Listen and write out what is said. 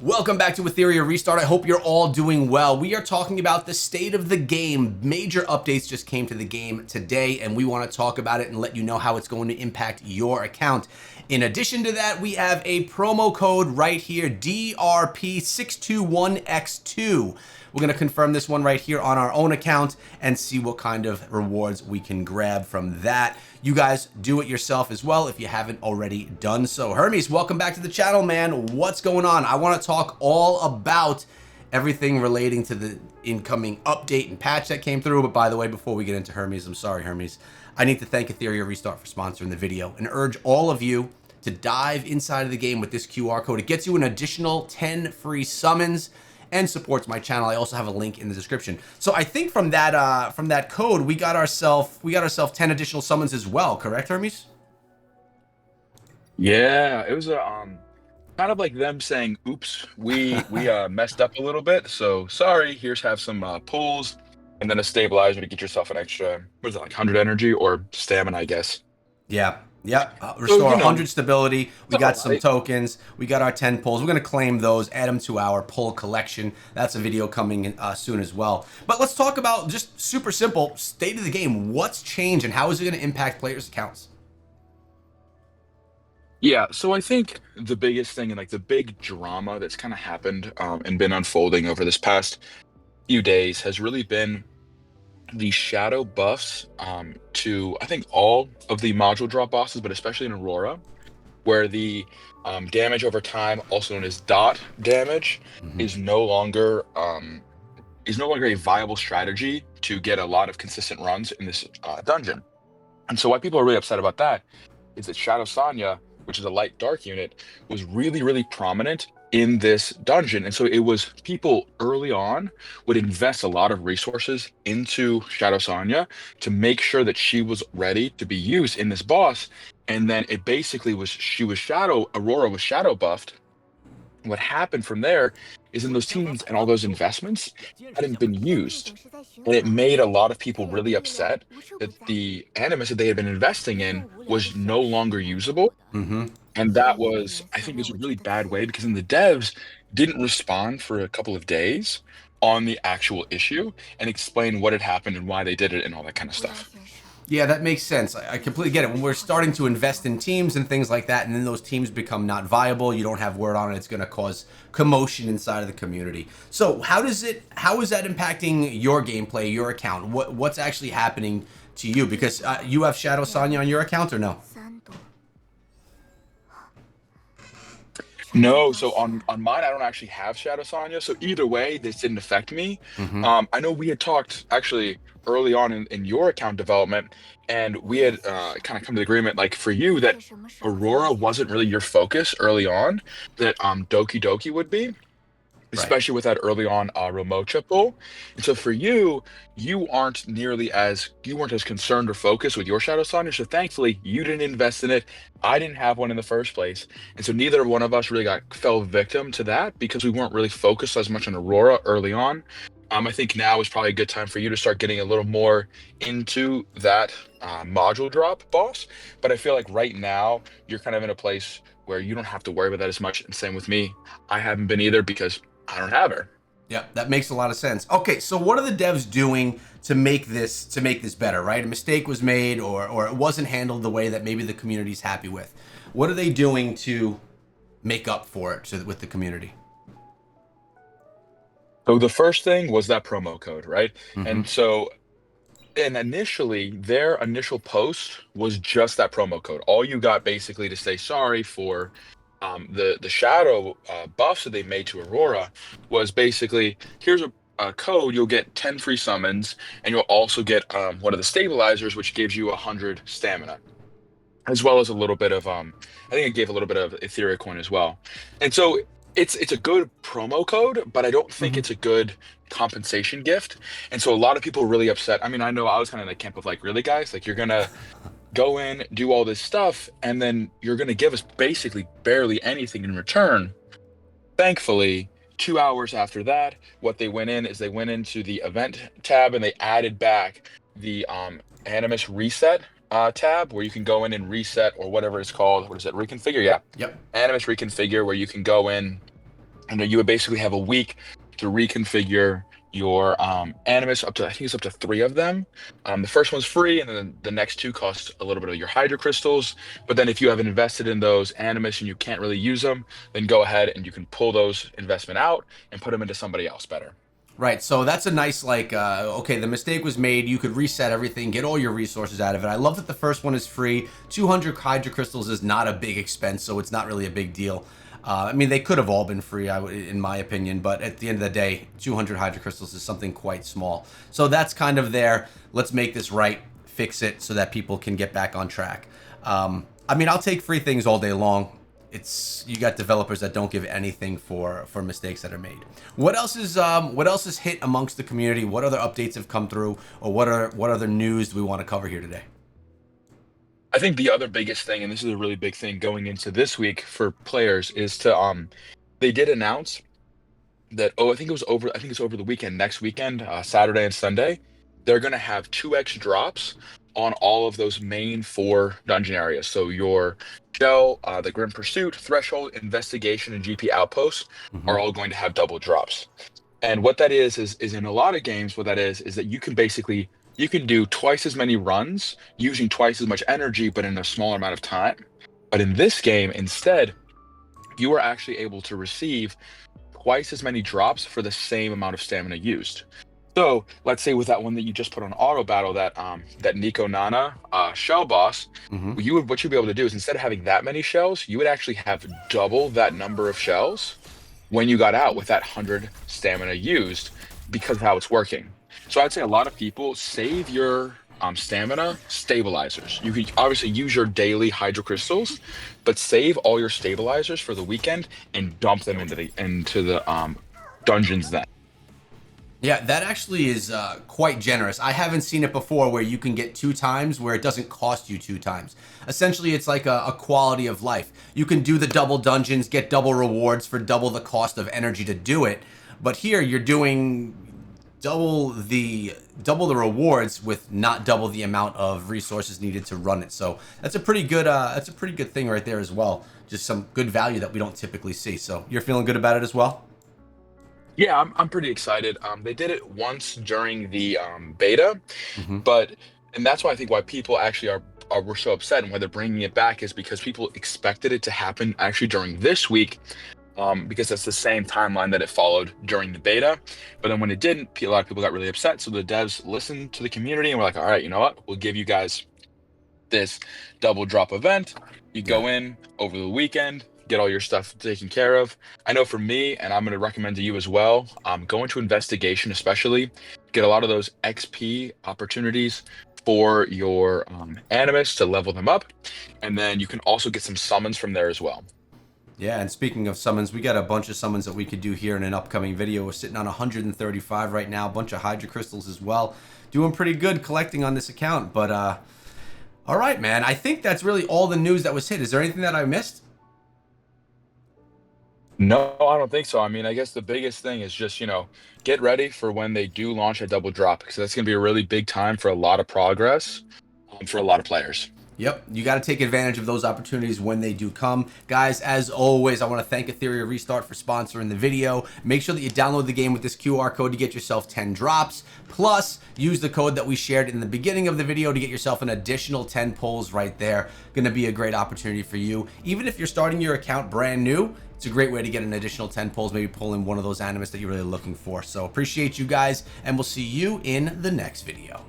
Welcome back to Etheria Restart. I hope you're all doing well. We are talking about the state of the game. Major updates just came to the game today, and we want to talk about it and let you know how it's going to impact your account. In addition to that, we have a promo code right here, DRP621X2. We're going to confirm this one right here on our own account and see what kind of rewards we can grab from that. You guys do it yourself as well if you haven't already done so. Hermes, welcome back to the channel, man. What's going on? I want to talk all about everything relating to the incoming update and patch that came through. But by the way, before we get into Hermes, I'm sorry, Hermes, I need to thank Etheria Restart for sponsoring the video and urge all of you to dive inside of the game with this QR code. It gets you an additional 10 free summons and supports my channel. I also have a link in the description. So I think from that code, we got ourselves 10 additional summons as well. Correct, Hermes? Yeah, it was a kind of like them saying, "Oops, we messed up a little bit. So sorry. Have some pulls, and then a stabilizer to get yourself an extra. What is it, like 100 energy or stamina, I guess." Yeah. Yep. So Restore 100 stability. We got some right. tokens. We got our 10 pulls. We're going to claim those, add them to our pull collection. That's a video coming in, soon as well. But let's talk about just super simple state of the game. What's changed and how is it going to impact players' accounts? Yeah, so I think the biggest thing and like the big drama that's kind of happened and been unfolding over this past few days has really been the shadow buffs to I think all of the module drop bosses, but especially in Aurora, where the damage over time, also known as dot damage, is no longer a viable strategy to get a lot of consistent runs in this dungeon. And so why people are really upset about that is that Shadow Sanya, which is a light dark unit, was really, really prominent in this dungeon. And so it was people early on would invest a lot of resources into Shadow Sanya to make sure that she was ready to be used in this boss. And then it basically was Aurora was shadow buffed. What happened from there is in those teams and all those investments hadn't been used. And it made a lot of people really upset that the animus that they had been investing in was no longer usable. And that was, I think, is a really bad way because then the devs didn't respond for a couple of days on the actual issue and explain what had happened and why they did it and all that kind of stuff. Yeah, that makes sense. I completely get it. When we're starting to invest in teams and things like that, and then those teams become not viable, you don't have word on it, it's going to cause commotion inside of the community. So how is that impacting your gameplay, your account? What's actually happening to you? Because you have Shadow Sanya on your account or no? No, so on mine, I don't actually have Shadow Sanya. So either way, this didn't affect me. I know we had talked actually early on in your account development, and we had kind of come to the agreement, like for you, that Aurora wasn't really your focus early on, that Doki Doki would be, especially with that early on Ramocha pull. And so for you, you weren't as concerned or focused with your Shadow Sonic. So thankfully, you didn't invest in it. I didn't have one in the first place. And so neither one of us really fell victim to that because we weren't really focused as much on Aurora early on. I think now is probably a good time for you to start getting a little more into that module drop boss. But I feel like right now, you're kind of in a place where you don't have to worry about that as much. And same with me. I haven't been either because I don't have her. Yeah, that makes a lot of sense. Okay, so what are the devs doing to make this better, right? A mistake was made or it wasn't handled the way that maybe the community's happy with. What are they doing to make up for it with the community? So the first thing was that promo code, right? And initially, their initial post was just that promo code. All you got basically to say sorry for the shadow buffs that they made to Aurora was basically, here's a code, you'll get 10 free summons, and you'll also get one of the stabilizers, which gives you 100 stamina, as well as a little bit of I think it gave a little bit of Etheria coin as well. And so it's a good promo code, but I don't think it's a good compensation gift. And so a lot of people were really upset. I mean, I know I was kind of in the camp of like, really guys, like you're gonna go in, do all this stuff, and then you're gonna give us basically barely anything in return. Thankfully, 2 hours after that, what they went into the event tab and they added back the Animus reset tab where you can go in and reset or whatever it's called. What is it? Reconfigure? Yeah. Yep. Animus reconfigure, where you can go in And then you would basically have a week to reconfigure your animus up to, I think it's up to 3 of them. The first one's free, and then the next 2 cost a little bit of your hydro crystals. But then if you haven't invested in those animus and you can't really use them, then go ahead and you can pull those investment out and put them into somebody else better. Right, so that's a nice, like, okay, the mistake was made. You could reset everything, get all your resources out of it. I love that the first one is free. 200 hydro crystals is not a big expense, so it's not really a big deal. I mean, they could have all been free, in my opinion, but at the end of the day, 200 hydro crystals is something quite small. So that's kind of there. Let's make this right, fix it so that people can get back on track. I mean, I'll take free things all day long. It's, you got developers that don't give anything for mistakes that are made. What else is hit amongst the community? What other updates have come through, or what other news do we want to cover here today? I think the other biggest thing, and this is a really big thing going into this week for players, is to they did announce that, I think it's over the weekend, next weekend, Saturday and Sunday, they're going to have 2x drops on all of those main 4 dungeon areas. So your Shell, the Grim Pursuit, Threshold, Investigation, and GP Outposts are all going to have double drops. And what that is in a lot of games, what that is that you can do twice as many runs using twice as much energy, but in a smaller amount of time. But in this game, instead, you are actually able to receive twice as many drops for the same amount of stamina used. So let's say with that one that you just put on auto battle, that Nico Nana shell boss, what you'd be able to do is, instead of having that many shells, you would actually have double that number of shells when you got out with that 100 stamina used, because of how it's working. So I'd say a lot of people save your stamina stabilizers. You could obviously use your daily hydro crystals, but save all your stabilizers for the weekend and dump them into the dungeons then. Yeah, that actually is quite generous. I haven't seen it before where you can get 2 times where it doesn't cost you 2 times. Essentially, it's like a quality of life. You can do the double dungeons, get double rewards for double the cost of energy to do it. But here, you're doing double the rewards with not double the amount of resources needed to run it. So that's a pretty good thing right there as well. Just some good value that we don't typically see. So you're feeling good about it as well? Yeah, I'm pretty excited. They did it once during the beta, and that's why people actually were so upset, and why they're bringing it back is because people expected it to happen actually during this week, because that's the same timeline that it followed during the beta. But then when it didn't, a lot of people got really upset. So the devs listened to the community and were like, all right, you know what? We'll give you guys this double drop event. You go in over the weekend, get all your stuff taken care of. I know for me, and I'm going to recommend to you as well, go into investigation, especially get a lot of those XP opportunities for your animus to level them up. And then you can also get some summons from there as well. Yeah, and speaking of summons, we got a bunch of summons that we could do here in an upcoming video. We're sitting on 135 right now, a bunch of hydro crystals as well. Doing pretty good collecting on this account, but all right, man. I think that's really all the news that was hit. Is there anything that I missed? No, I don't think so. I mean, I guess the biggest thing is just, get ready for when they do launch a double drop, because that's going to be a really big time for a lot of progress for a lot of players. Yep, you got to take advantage of those opportunities when they do come. Guys, as always, I want to thank Etheria Restart for sponsoring the video. Make sure that you download the game with this QR code to get yourself 10 drops. Plus, use the code that we shared in the beginning of the video to get yourself an additional 10 pulls right there. Going to be a great opportunity for you. Even if you're starting your account brand new, it's a great way to get an additional 10 pulls, maybe pull in one of those animus that you're really looking for. So appreciate you guys, and we'll see you in the next video.